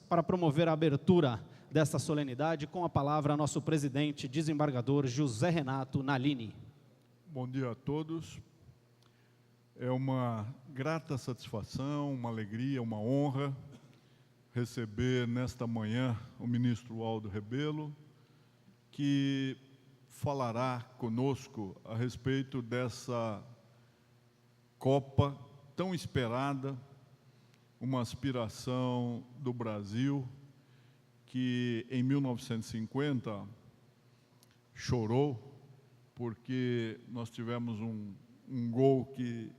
Para promover a abertura desta solenidade, com a palavra, nosso presidente, desembargador José Renato Nalini. Bom dia a todos. É uma grata satisfação, uma alegria, uma honra receber nesta manhã o ministro Aldo Rebelo, que falará conosco a respeito dessa Copa tão esperada, uma aspiração do Brasil que em 1950 chorou porque nós tivemos um gol que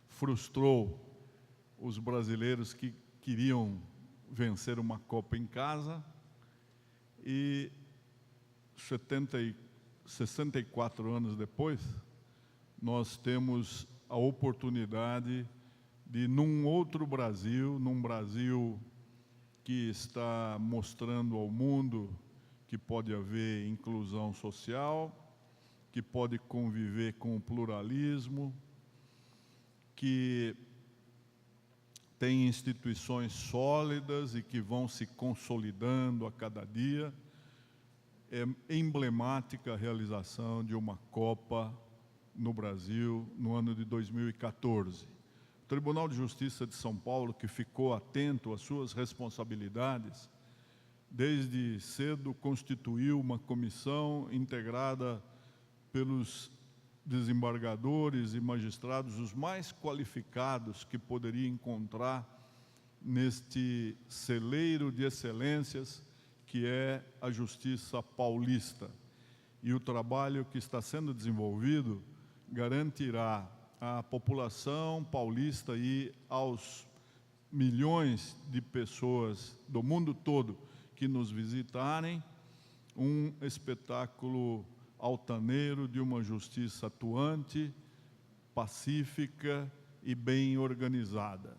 frustrou os brasileiros que queriam vencer uma Copa em casa, e 64 anos depois nós temos a oportunidade de, num outro Brasil, num Brasil que está mostrando ao mundo que pode haver inclusão social, que pode conviver com o pluralismo, que tem instituições sólidas e que vão se consolidando a cada dia. É emblemática a realização de uma Copa no Brasil no ano de 2014. O Tribunal de Justiça de São Paulo, que ficou atento às suas responsabilidades, desde cedo constituiu uma comissão integrada pelos desembargadores e magistrados, os mais qualificados que poderia encontrar neste celeiro de excelências que é a Justiça Paulista. E o trabalho que está sendo desenvolvido garantirá à população paulista e aos milhões de pessoas do mundo todo que nos visitarem um espetáculo altaneiro de uma justiça atuante, pacífica e bem organizada.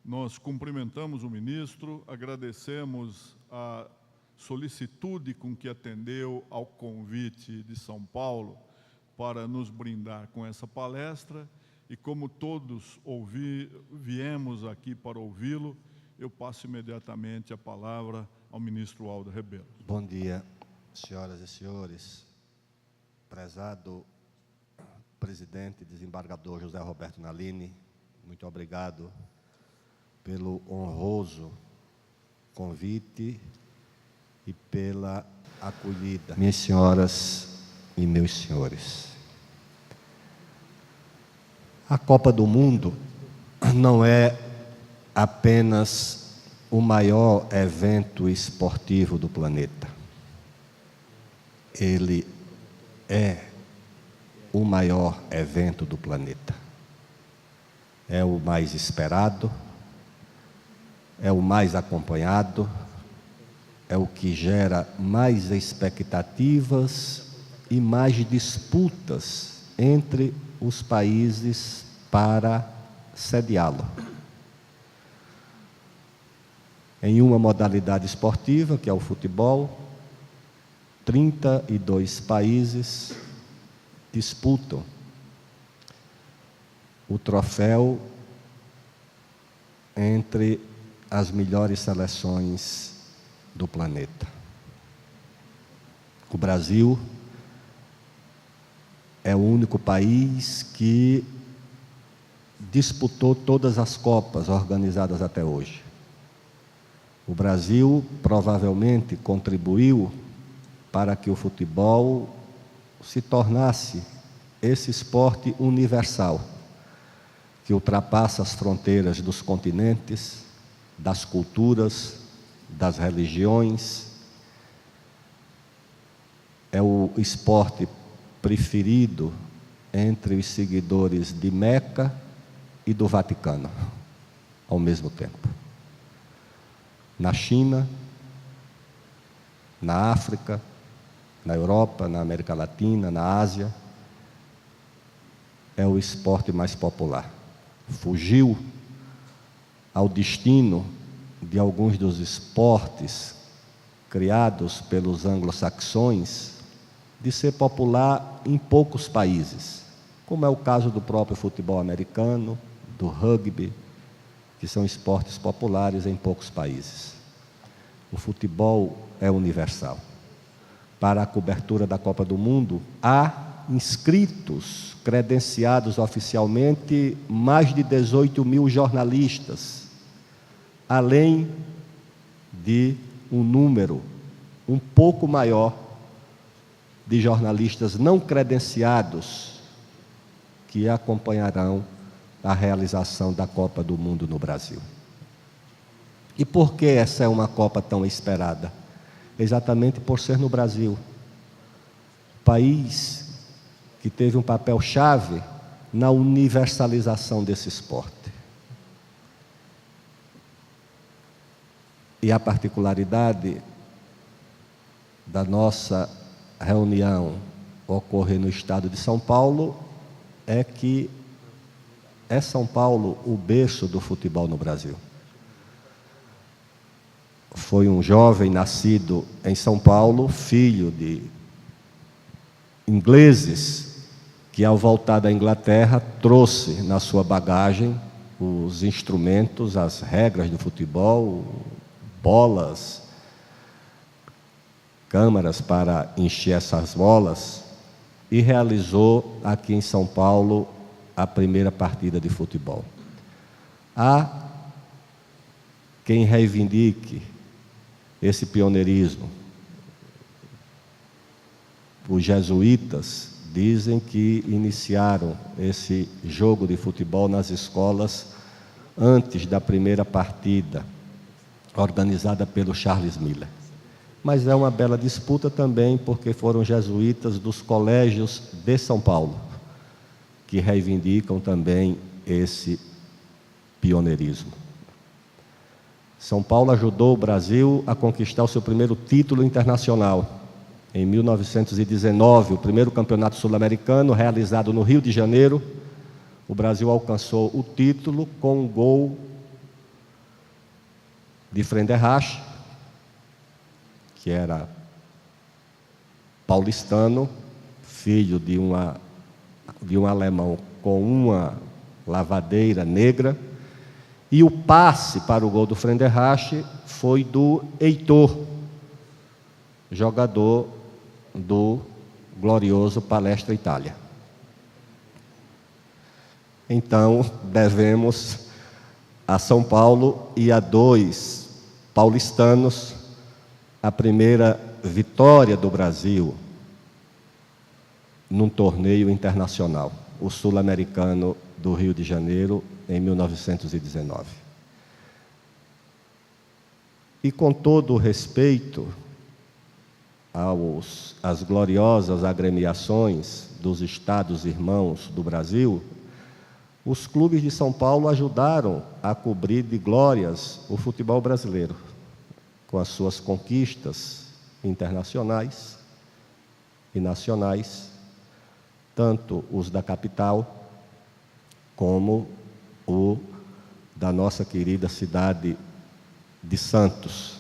Nós cumprimentamos o ministro, agradecemos a solicitude com que atendeu ao convite de São Paulo para nos brindar com essa palestra, e como todos viemos aqui para ouvi-lo, eu passo imediatamente a palavra ao ministro Aldo Rebelo. Bom dia, senhoras e senhores. Prezado presidente, desembargador José Roberto Nalini, muito obrigado pelo honroso convite e pela acolhida. Minhas senhoras e meus senhores, a Copa do Mundo não é apenas o maior evento esportivo do planeta. Ele é o maior evento do planeta. É o mais esperado, é o mais acompanhado, é o que gera mais expectativas e mais disputas entre os países para sediá-lo. Em uma modalidade esportiva, que é o futebol, 32 países disputam o troféu entre as melhores seleções do planeta. O Brasil é o único país que disputou todas as Copas organizadas até hoje. O Brasil provavelmente contribuiu para que o futebol se tornasse esse esporte universal, que ultrapassa as fronteiras dos continentes, das culturas, das religiões. É o esporte preferido entre os seguidores de Meca e do Vaticano, ao mesmo tempo. Na China, na África, na Europa, na América Latina, na Ásia. É o esporte mais popular. Fugiu ao destino de alguns dos esportes criados pelos anglo-saxões de ser popular em poucos países, como é o caso do próprio futebol americano, do rugby, que são esportes populares em poucos países. O futebol é universal. Para a cobertura da Copa do Mundo, há inscritos, credenciados oficialmente, mais de 18 mil jornalistas, além de um número um pouco maior de jornalistas não credenciados que acompanharão a realização da Copa do Mundo no Brasil. E por que essa é uma Copa tão esperada? Exatamente por ser no Brasil, país que teve um papel-chave na universalização desse esporte. E a particularidade da nossa reunião ocorrer no estado de São Paulo é que é São Paulo o berço do futebol no Brasil. Foi um jovem nascido em São Paulo, filho de ingleses, que ao voltar da Inglaterra trouxe na sua bagagem os instrumentos, as regras do futebol, bolas, câmaras para encher essas bolas, e realizou aqui em São Paulo a primeira partida de futebol. Há quem reivindique esse pioneirismo. Os jesuítas dizem que iniciaram esse jogo de futebol nas escolas antes da primeira partida, organizada pelo Charles Miller. Mas é uma bela disputa também, porque foram jesuítas dos colégios de São Paulo que reivindicam também esse pioneirismo. São Paulo ajudou o Brasil a conquistar o seu primeiro título internacional. Em 1919, o primeiro campeonato sul-americano, realizado no Rio de Janeiro, o Brasil alcançou o título com um gol de Frenderrache, que era paulistano, filho de um alemão com uma lavadeira negra, e o passe para o gol do Frenderrache foi do Heitor, jogador do glorioso Palestra Itália. Então, devemos a São Paulo e a dois paulistanos a primeira vitória do Brasil num torneio internacional, o Sul-Americano do Rio de Janeiro, em 1919. E com todo o respeito às gloriosas agremiações dos estados irmãos do Brasil, os clubes de São Paulo ajudaram a cobrir de glórias o futebol brasileiro, com as suas conquistas internacionais e nacionais, tanto os da capital como o da nossa querida cidade de Santos,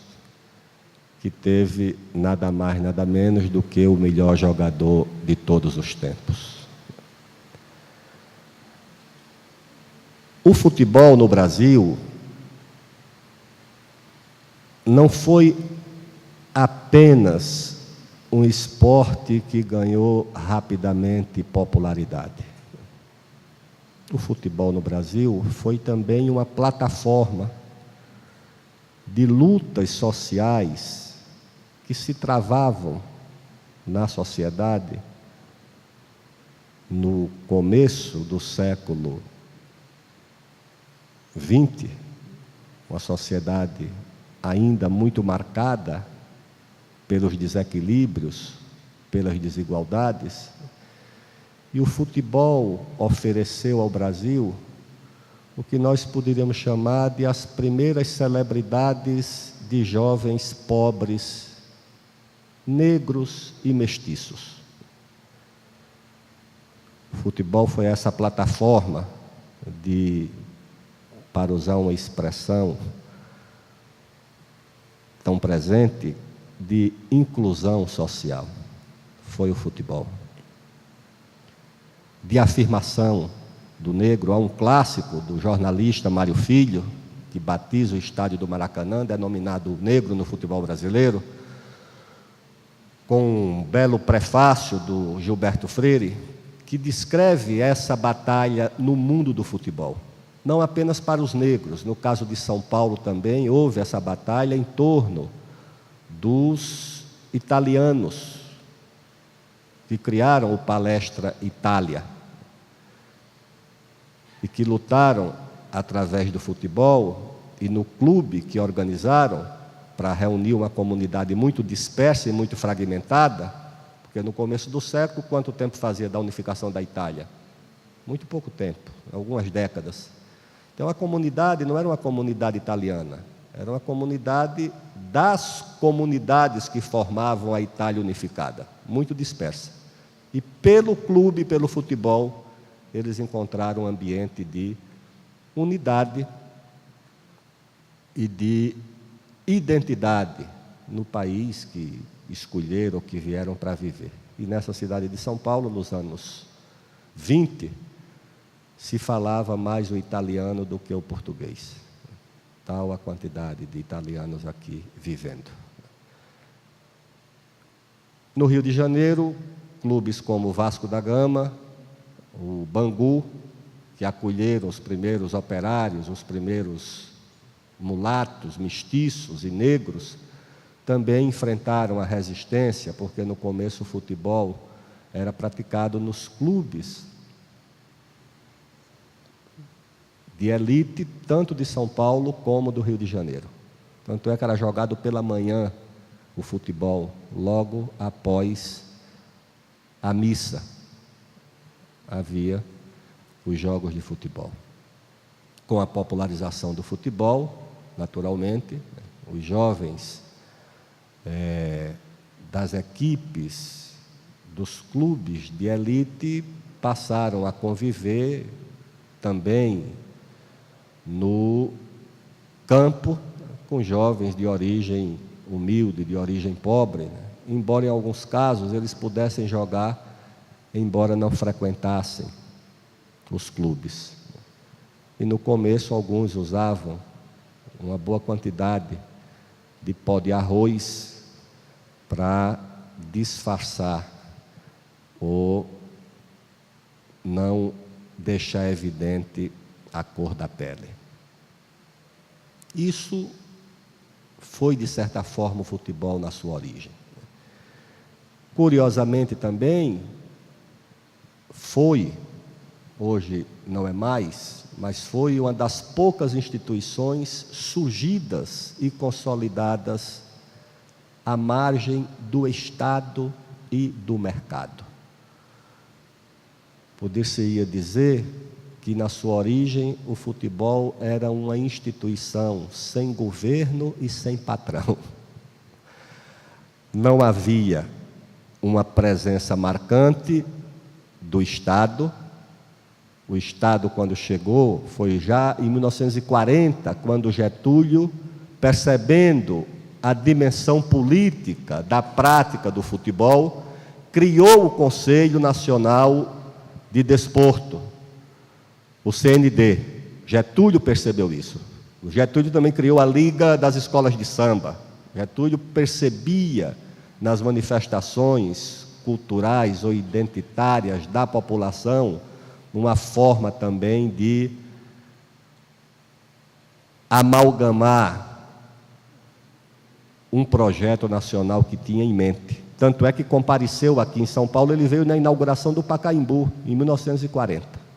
que teve nada mais, nada menos do que o melhor jogador de todos os tempos. O futebol no Brasil não foi apenas um esporte que ganhou rapidamente popularidade. O futebol no Brasil foi também uma plataforma de lutas sociais que se travavam na sociedade no começo do século XX, uma sociedade ainda muito marcada pelos desequilíbrios, pelas desigualdades, e o futebol ofereceu ao Brasil o que nós poderíamos chamar de as primeiras celebridades de jovens pobres negros e mestiços. O futebol foi essa plataforma para usar uma expressão tão presente, de inclusão social. Foi o futebol. De afirmação do negro. Há um clássico do jornalista Mário Filho, que batiza o estádio do Maracanã, denominado Negro no Futebol Brasileiro, com um belo prefácio do Gilberto Freire, que descreve essa batalha no mundo do futebol. Não apenas para os negros, no caso de São Paulo também houve essa batalha em torno dos italianos, que criaram o Palestra Itália, e que lutaram através do futebol e no clube que organizaram para reunir uma comunidade muito dispersa e muito fragmentada, porque no começo do século, quanto tempo fazia da unificação da Itália? Muito pouco tempo, algumas décadas. Então a comunidade não era uma comunidade italiana, era uma comunidade das comunidades que formavam a Itália unificada, muito dispersa. E pelo clube, pelo futebol, eles encontraram um ambiente de unidade e de identidade no país que escolheram, que vieram para viver. E nessa cidade de São Paulo, nos anos 20, se falava mais o italiano do que o português. Tal a quantidade de italianos aqui vivendo. No Rio de Janeiro, clubes como o Vasco da Gama, o Bangu, que acolheram os primeiros operários, os primeiros mulatos, mestiços e negros, também enfrentaram a resistência, porque no começo o futebol era praticado nos clubes de elite, tanto de São Paulo como do Rio de Janeiro. Tanto é que era jogado pela manhã o futebol, logo após a missa. Havia os jogos de futebol. Com a popularização do futebol, naturalmente, os jovens das equipes, dos clubes de elite, passaram a conviver também no campo com jovens de origem humilde, de origem pobre, né? Embora em alguns casos eles pudessem jogar, embora não frequentassem os clubes. E no começo alguns usavam uma boa quantidade de pó de arroz para disfarçar ou não deixar evidente a cor da pele. Isso foi, de certa forma, o futebol na sua origem. Curiosamente também, foi, hoje não é mais, mas foi uma das poucas instituições surgidas e consolidadas à margem do Estado e do mercado. Poder-se-ia dizer que na sua origem o futebol era uma instituição sem governo e sem patrão. Não havia uma presença marcante do Estado. O Estado, quando chegou, foi já em 1940, quando Getúlio, percebendo a dimensão política da prática do futebol, criou o Conselho Nacional de Desporto, o CND. Getúlio percebeu isso. O Getúlio também criou a Liga das Escolas de Samba. Getúlio percebia nas manifestações culturais ou identitárias da população uma forma também de amalgamar um projeto nacional que tinha em mente. Tanto é que compareceu aqui em São Paulo, ele veio na inauguração do Pacaembu, em 1940.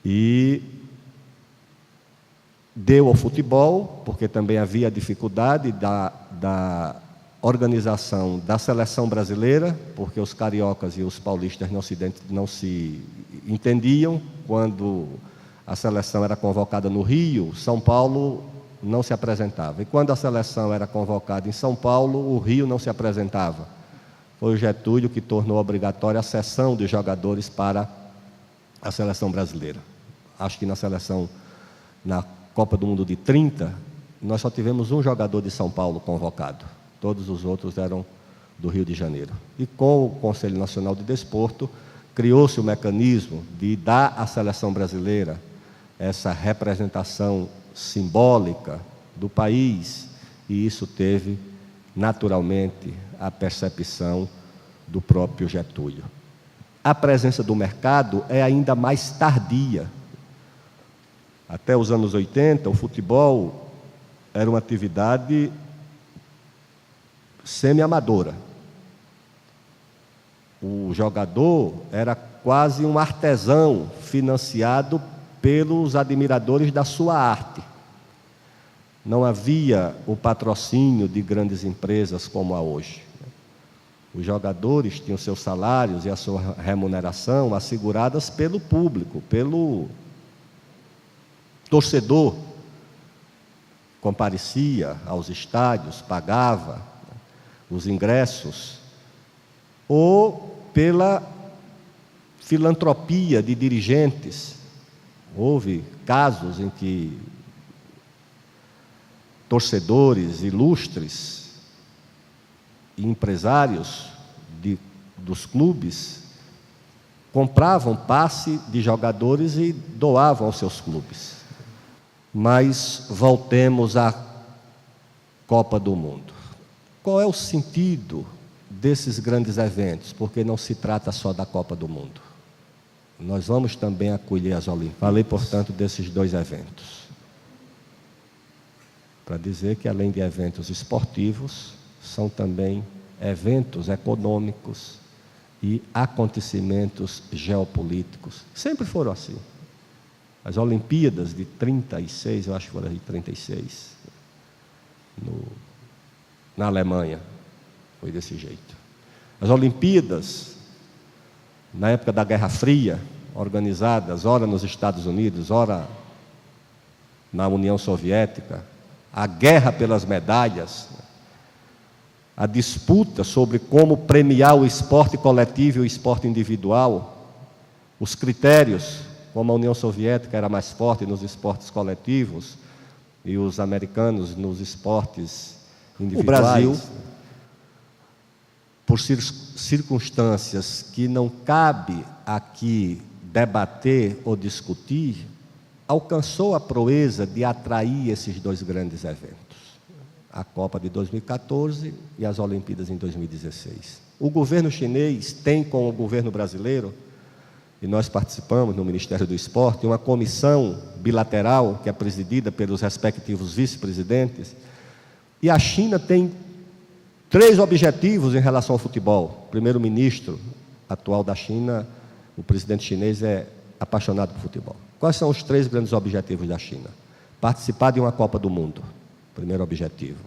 E deu ao futebol, porque também havia dificuldade da organização da seleção brasileira, porque os cariocas e os paulistas não se entendiam. Quando a seleção era convocada no Rio, São Paulo não se apresentava. E quando a seleção era convocada em São Paulo, o Rio não se apresentava. Foi o Getúlio que tornou obrigatória a cessão de jogadores para a seleção brasileira. Acho que na Copa do Mundo de 30, nós só tivemos um jogador de São Paulo convocado. Todos os outros eram do Rio de Janeiro. E com o Conselho Nacional de Desporto, criou-se o mecanismo de dar à seleção brasileira essa representação simbólica do país, e isso teve, naturalmente, a percepção do próprio Getúlio. A presença do mercado é ainda mais tardia. Até os anos 80, o futebol era uma atividade semi-amadora. O jogador era quase um artesão financiado pelos admiradores da sua arte. Não havia o patrocínio de grandes empresas como há hoje. Os jogadores tinham seus salários e a sua remuneração asseguradas pelo público, pelo torcedor. Comparecia aos estádios, pagava os ingressos, ou pela filantropia de dirigentes. Houve casos em que torcedores ilustres e empresários dos clubes compravam passe de jogadores e doavam aos seus clubes. Mas voltemos à Copa do Mundo. Qual é o sentido desses grandes eventos? Porque não se trata só da Copa do Mundo. Nós vamos também acolher as Olimpíadas. Falei, portanto, desses dois eventos. Para dizer que, além de eventos esportivos, são também eventos econômicos e acontecimentos geopolíticos. Sempre foram assim. As Olimpíadas de 36, eu acho que foram de 36, na Alemanha, foi desse jeito. As Olimpíadas, na época da Guerra Fria, organizadas, ora nos Estados Unidos, ora na União Soviética, a guerra pelas medalhas, a disputa sobre como premiar o esporte coletivo e o esporte individual, os critérios, como a União Soviética era mais forte nos esportes coletivos e os americanos nos esportes individuais. O Brasil, por circunstâncias que não cabe aqui debater ou discutir, alcançou a proeza de atrair esses dois grandes eventos, a Copa de 2014 e as Olimpíadas em 2016. O governo chinês tem com o governo brasileiro, e nós participamos no Ministério do Esporte, uma comissão bilateral que é presidida pelos respectivos vice-presidentes, e a China tem 3 objetivos em relação ao futebol. O primeiro-ministro atual da China, o presidente chinês, é apaixonado por futebol. Quais são os 3 grandes objetivos da China? Participar de uma Copa do Mundo, primeiro objetivo.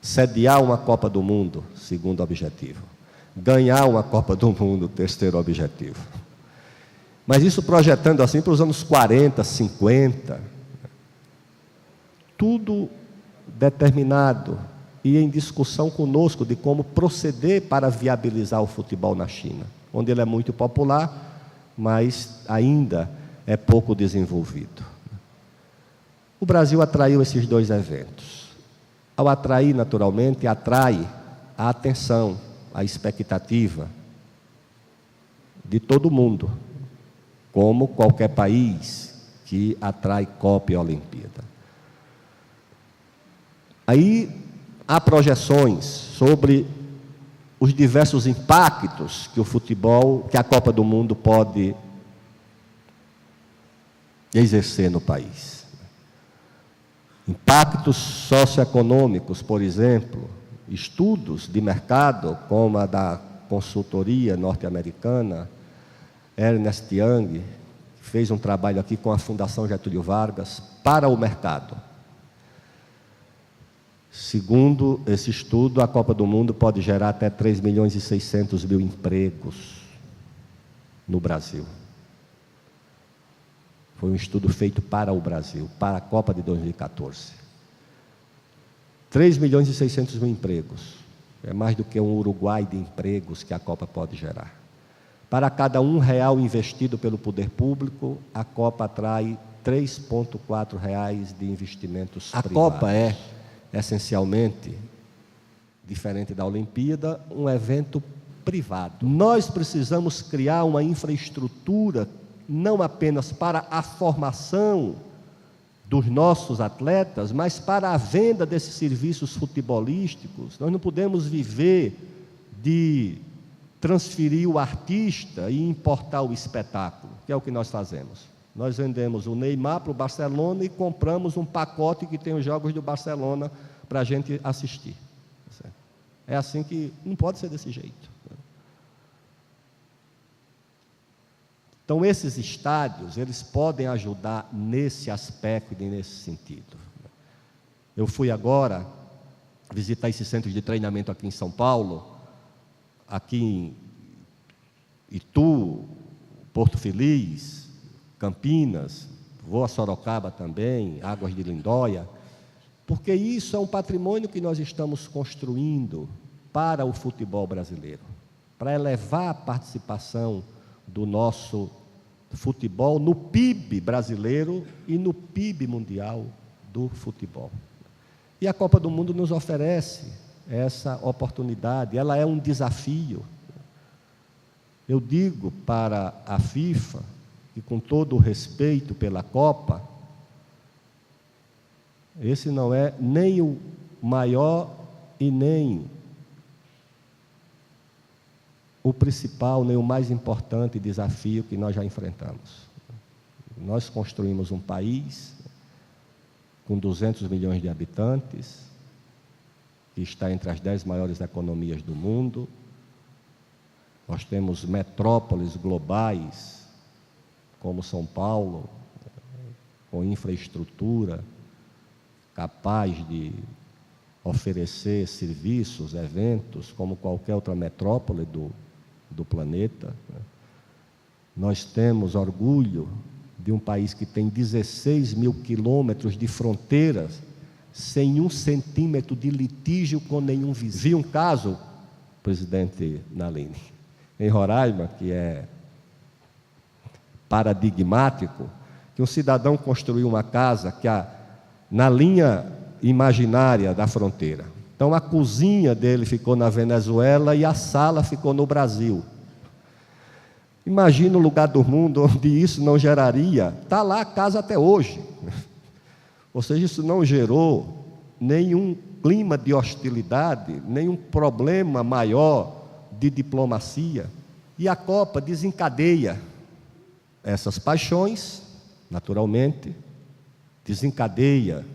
Sediar uma Copa do Mundo, segundo objetivo. Ganhar uma Copa do Mundo, terceiro objetivo. Mas isso projetando assim para os anos 40, 50, tudo determinado e em discussão conosco de como proceder para viabilizar o futebol na China, onde ele é muito popular, mas ainda é pouco desenvolvido. O Brasil atraiu esses 2 eventos. Ao atrair, naturalmente, atrai a atenção, a expectativa de todo mundo, como qualquer país que atrai Copa e Olimpíada. Aí há projeções sobre os diversos impactos que o futebol, que a Copa do Mundo pode exercer no país. Impactos socioeconômicos, por exemplo, estudos de mercado, como a da consultoria norte-americana, Ernst Young, que fez um trabalho aqui com a Fundação Getúlio Vargas, para o mercado. Segundo esse estudo, a Copa do Mundo pode gerar até 3.600.000 empregos no Brasil. Foi um estudo feito para o Brasil, para a Copa de 2014. 3.600.000 empregos. É mais do que um Uruguai de empregos que a Copa pode gerar. Para cada R$1 investido pelo poder público, a Copa atrai R$3,4 de investimentos privados. A Copa é, essencialmente, diferente da Olimpíada, um evento privado. Nós precisamos criar uma infraestrutura não apenas para a formação dos nossos atletas, mas para a venda desses serviços futebolísticos. Nós não podemos viver de transferir o artista e importar o espetáculo, que é o que nós fazemos. Nós vendemos o Neymar para o Barcelona e compramos um pacote que tem os jogos do Barcelona para a gente assistir. É assim que não pode ser desse jeito. Então, esses estádios, eles podem ajudar nesse aspecto e nesse sentido. Eu fui agora visitar esses centros de treinamento aqui em São Paulo, aqui em Itu, Porto Feliz, Campinas, vou a Sorocaba também, Águas de Lindóia, porque isso é um patrimônio que nós estamos construindo para o futebol brasileiro, para elevar a participação do nosso futebol no PIB brasileiro e no PIB mundial do futebol. E a Copa do Mundo nos oferece essa oportunidade, ela é um desafio. Eu digo para a FIFA, e com todo o respeito pela Copa, esse não é nem o maior e nem o principal, nem o mais importante desafio que nós já enfrentamos. Nós construímos um país com 200 milhões de habitantes, que está entre as 10 maiores economias do mundo. Nós temos metrópoles globais, como São Paulo, com infraestrutura capaz de oferecer serviços, eventos, como qualquer outra metrópole do planeta. Nós temos orgulho de um país que tem 16 mil quilômetros de fronteiras, sem 1 centímetro de litígio com nenhum vizinho. Vi um caso, presidente Nalini, em Roraima, que é paradigmático, que um cidadão construiu uma casa na linha imaginária da fronteira. Então, a cozinha dele ficou na Venezuela e a sala ficou no Brasil. Imagina o lugar do mundo onde isso não geraria. Está lá a casa até hoje. Ou seja, isso não gerou nenhum clima de hostilidade, nenhum problema maior de diplomacia. E a Copa desencadeia essas paixões, naturalmente, desencadeia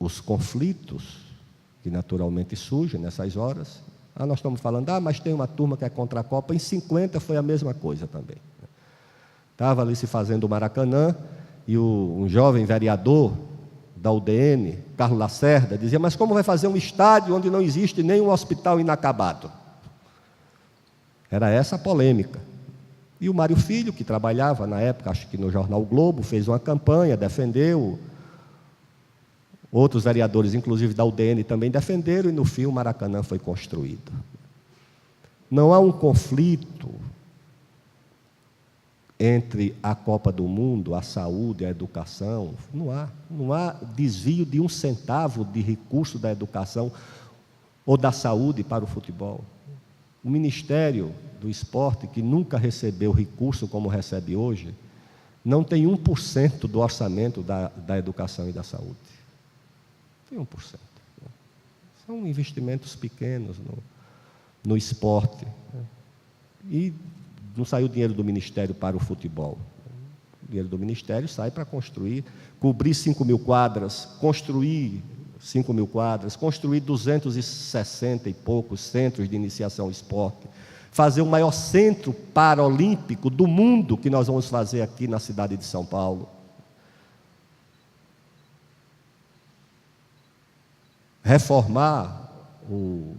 os conflitos que naturalmente surgem nessas horas. Nós estamos falando, mas tem uma turma que é contra a Copa. Em 50 foi a mesma coisa também. Estava ali se fazendo o Maracanã, e um jovem vereador da UDN, Carlos Lacerda, dizia, mas como vai fazer um estádio onde não existe nenhum hospital inacabado? Era essa a polêmica. E o Mário Filho, que trabalhava na época, acho que no jornal Globo, fez uma campanha, defendeu. Outros vereadores, inclusive da UDN, também defenderam, e no fim o Maracanã foi construído. Não há um conflito entre a Copa do Mundo, a saúde, a educação. Não há desvio de 1 centavo de recurso da educação ou da saúde para o futebol. O Ministério do Esporte, que nunca recebeu recurso como recebe hoje, não tem 1% do orçamento da educação e da saúde. Tem 1%. São investimentos pequenos no esporte. E não saiu dinheiro do Ministério para o futebol. O dinheiro do Ministério sai para construir, cobrir 5 mil quadras, construir 5 mil quadras, construir 260 e poucos centros de iniciação ao esporte, fazer o maior centro paralímpico do mundo, que nós vamos fazer aqui na cidade de São Paulo. Reformar o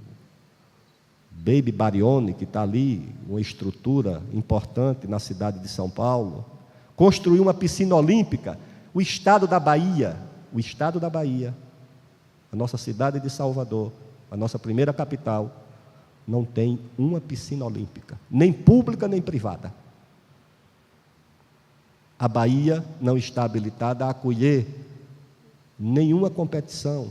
Baby Barione, que está ali, uma estrutura importante na cidade de São Paulo. Construir uma piscina olímpica. O estado da Bahia o estado da Bahia, a nossa cidade de Salvador, a nossa primeira capital, não tem uma piscina olímpica, nem pública nem privada. A Bahia não está habilitada a acolher nenhuma competição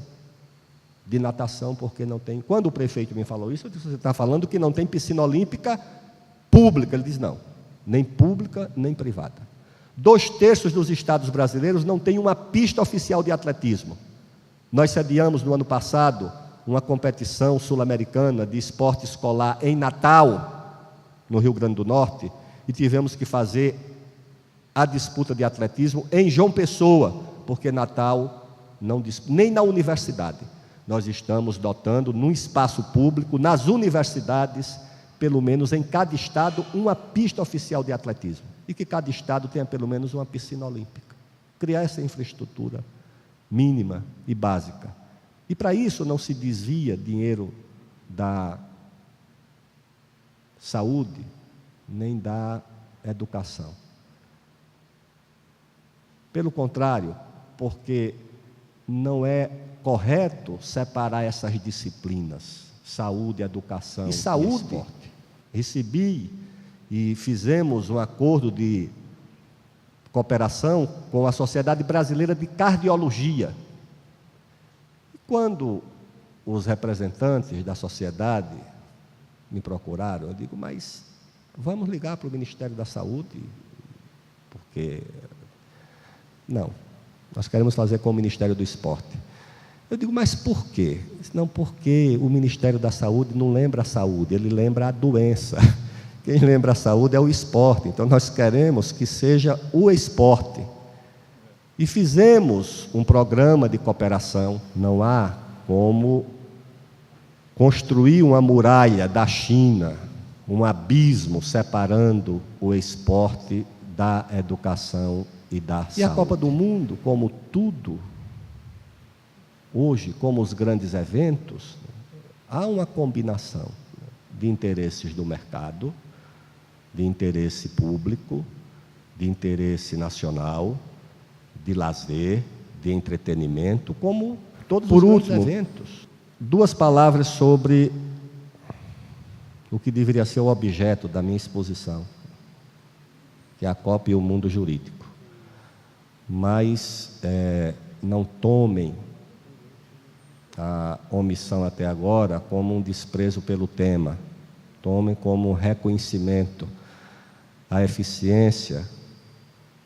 de natação, porque não tem. Quando o prefeito me falou isso, eu disse: você está falando que não tem piscina olímpica pública? Ele disse: não, nem pública nem privada. 2/3 dos estados brasileiros não tem uma pista oficial de atletismo. Nós sediamos no ano passado uma competição sul-americana de esporte escolar em Natal, no Rio Grande do Norte, e tivemos que fazer a disputa de atletismo em João Pessoa, porque Natal não nem na universidade. Nós estamos dotando, num espaço público, nas universidades, pelo menos em cada estado, uma pista oficial de atletismo. E que cada estado tenha pelo menos uma piscina olímpica. Criar essa infraestrutura mínima e básica. E para isso não se desvia dinheiro da saúde, nem da educação. Pelo contrário, porque não é correto separar essas disciplinas, saúde, educação e saúde. Recebi e fizemos um acordo de cooperação com a Sociedade Brasileira de Cardiologia. E quando os representantes da sociedade me procuraram, eu digo: mas vamos ligar para o Ministério da Saúde, porque não, nós queremos fazer com o Ministério do Esporte. Eu digo: mas por quê? Não, porque o Ministério da Saúde não lembra a saúde, ele lembra a doença. Quem lembra a saúde é o esporte. Então nós queremos que seja o esporte. E fizemos um programa de cooperação. Não há como construir uma muralha da China, um abismo separando o esporte da educação e da saúde. E a Copa do Mundo, como tudo, hoje, como os grandes eventos, há uma combinação de interesses do mercado, de interesse público, de interesse nacional, de lazer, de entretenimento, como todos os grandes eventos. 2 palavras sobre o que deveria ser o objeto da minha exposição, que é a Copa e o mundo jurídico. Mas não tomem a omissão até agora como um desprezo pelo tema. Tomem como um reconhecimento à eficiência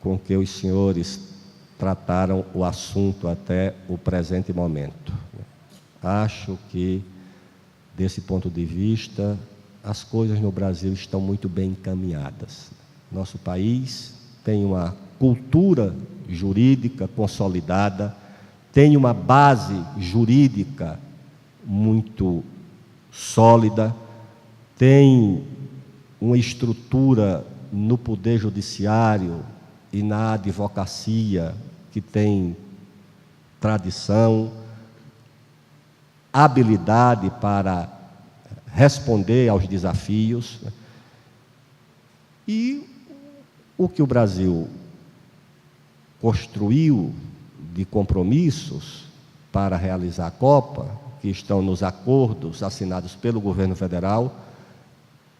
com que os senhores trataram o assunto até o presente momento. Acho que, desse ponto de vista, as coisas no Brasil estão muito bem encaminhadas. Nosso país tem uma cultura jurídica consolidada, tem uma base jurídica muito sólida, tem uma estrutura no Poder Judiciário e na advocacia que tem tradição, habilidade para responder aos desafios. E o que o Brasil construiu de compromissos para realizar a Copa, que estão nos acordos assinados pelo governo federal,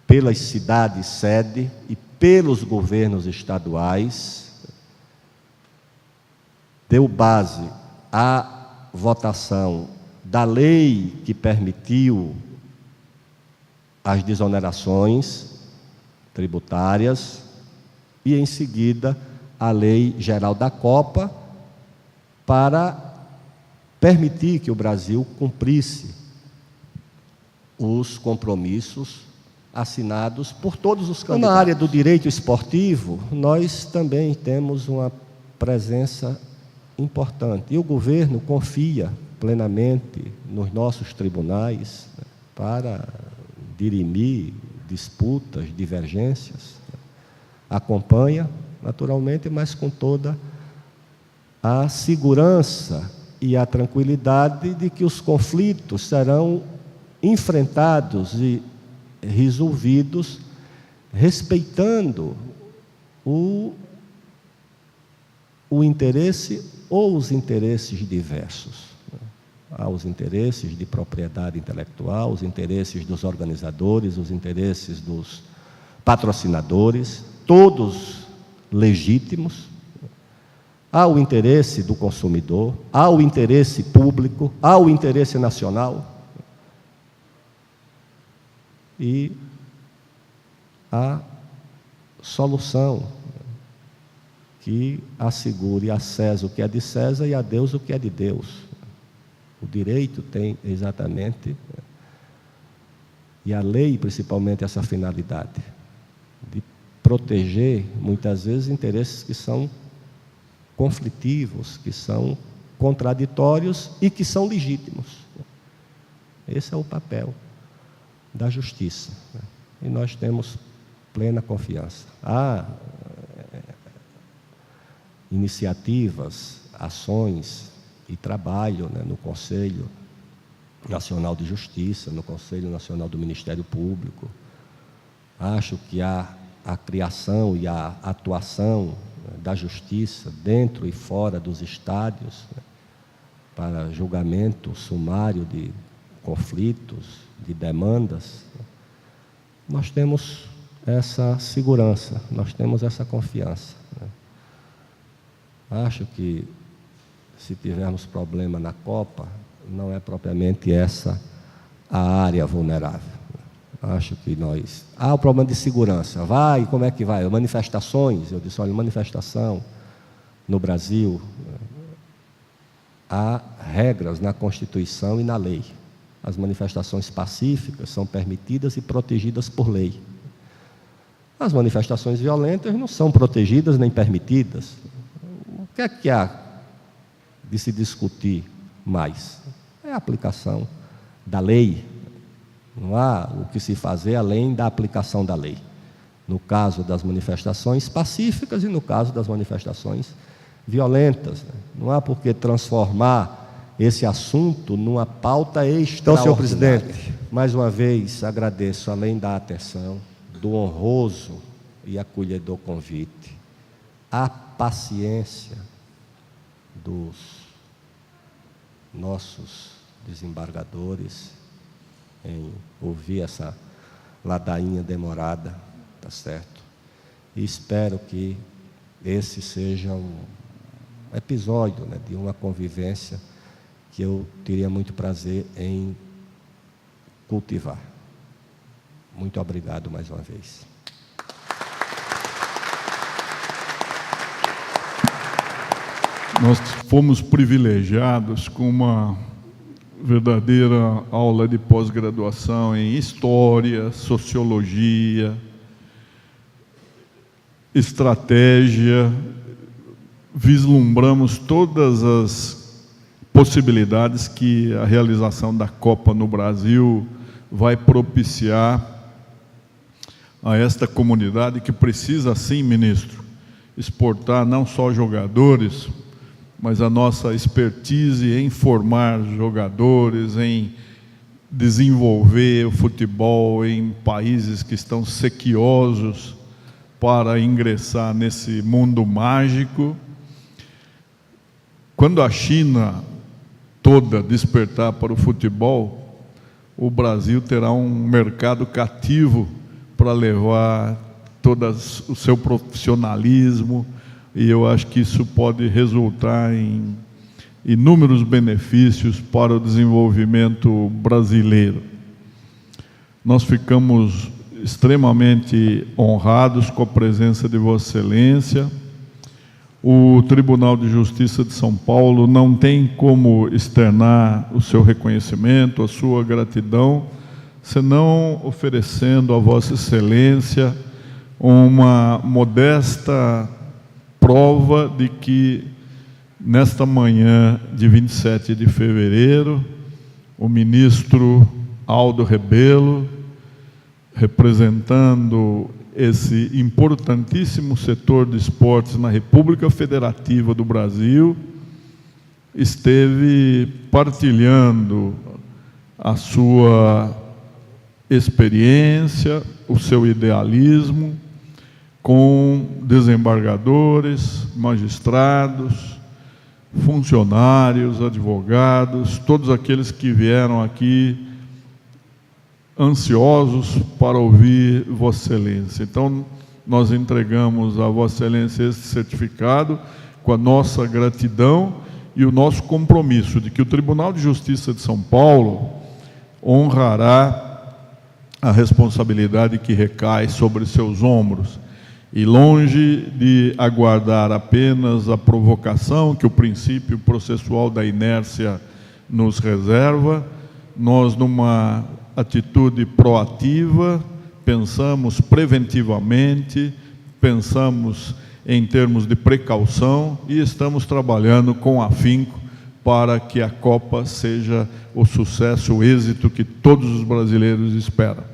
pelas cidades sede e pelos governos estaduais, deu base à votação da lei que permitiu as desonerações tributárias e, em seguida, a Lei Geral da Copa, para permitir que o Brasil cumprisse os compromissos assinados por todos os candidatos. Na área do direito esportivo, nós também temos uma presença importante. E o governo confia plenamente nos nossos tribunais para dirimir disputas, divergências. Acompanha, naturalmente, mas com toda a segurança e a tranquilidade de que os conflitos serão enfrentados e resolvidos respeitando o o interesse ou os interesses diversos. Há os interesses de propriedade intelectual, os interesses dos organizadores, os interesses dos patrocinadores, todos legítimos. Há o interesse do consumidor, há o interesse público, há o interesse nacional. E a solução que assegure a César o que é de César e a Deus o que é de Deus. O direito tem exatamente, e a lei principalmente, essa finalidade de proteger, muitas vezes, interesses que são conflitivos, que são contraditórios e que são legítimos. Esse é o papel da justiça. E nós temos plena confiança. Há iniciativas, ações e trabalho, no Conselho Nacional de Justiça, no Conselho Nacional do Ministério Público. Acho que há a criação e a atuação da justiça dentro e fora dos estádios, para julgamento sumário de conflitos, de demandas. Nós temos essa segurança, nós temos essa confiança. Acho que, se tivermos problema na Copa, não é propriamente essa a área vulnerável. Acho que nós... Há o problema de segurança. Vai, como é que vai? Manifestações, eu disse, olha, manifestação no Brasil, há regras na Constituição e na lei. As manifestações pacíficas são permitidas e protegidas por lei. As manifestações violentas não são protegidas nem permitidas. O que há de se discutir mais? É a aplicação da lei. Não há o que se fazer além da aplicação da lei. No caso das manifestações pacíficas e no caso das manifestações violentas. Não há por que transformar esse assunto numa pauta extraordinária. Então, senhor presidente, mais uma vez agradeço, além da atenção, do honroso e acolhedor convite, a paciência dos nossos desembargadores em ouvir essa ladainha demorada, tá certo? E espero que esse seja um episódio, de uma convivência que eu teria muito prazer em cultivar. Muito obrigado mais uma vez. Nós fomos privilegiados com uma verdadeira aula de pós-graduação em História, Sociologia, Estratégia. Vislumbramos todas as possibilidades que a realização da Copa no Brasil vai propiciar a esta comunidade que precisa, sim, ministro, exportar não só jogadores, mas a nossa expertise em formar jogadores, em desenvolver o futebol em países que estão sequiosos para ingressar nesse mundo mágico. Quando a China toda despertar para o futebol, o Brasil terá um mercado cativo para levar todo o seu profissionalismo, e eu acho que isso pode resultar em inúmeros benefícios para o desenvolvimento brasileiro. Nós ficamos extremamente honrados com a presença de Vossa Excelência. O Tribunal de Justiça de São Paulo não tem como externar o seu reconhecimento, a sua gratidão, senão oferecendo a Vossa Excelência uma modesta prova de que, nesta manhã de 27 de fevereiro, o ministro Aldo Rebelo, representando esse importantíssimo setor de esportes na República Federativa do Brasil, esteve partilhando a sua experiência, o seu idealismo, com desembargadores, magistrados, funcionários, advogados, todos aqueles que vieram aqui ansiosos para ouvir Vossa Excelência. Então, nós entregamos a Vossa Excelência esse certificado com a nossa gratidão e o nosso compromisso de que o Tribunal de Justiça de São Paulo honrará a responsabilidade que recai sobre seus ombros. E longe de aguardar apenas a provocação que o princípio processual da inércia nos reserva, nós, numa atitude proativa, pensamos preventivamente, pensamos em termos de precaução e estamos trabalhando com afinco para que a Copa seja o sucesso, o êxito que todos os brasileiros esperam.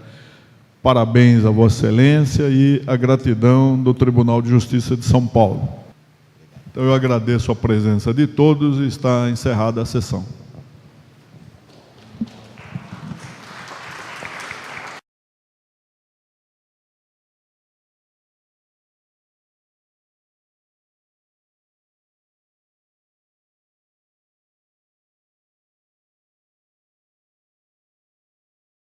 Parabéns a Vossa Excelência e a gratidão do Tribunal de Justiça de São Paulo. Então, eu agradeço a presença de todos e está encerrada a sessão.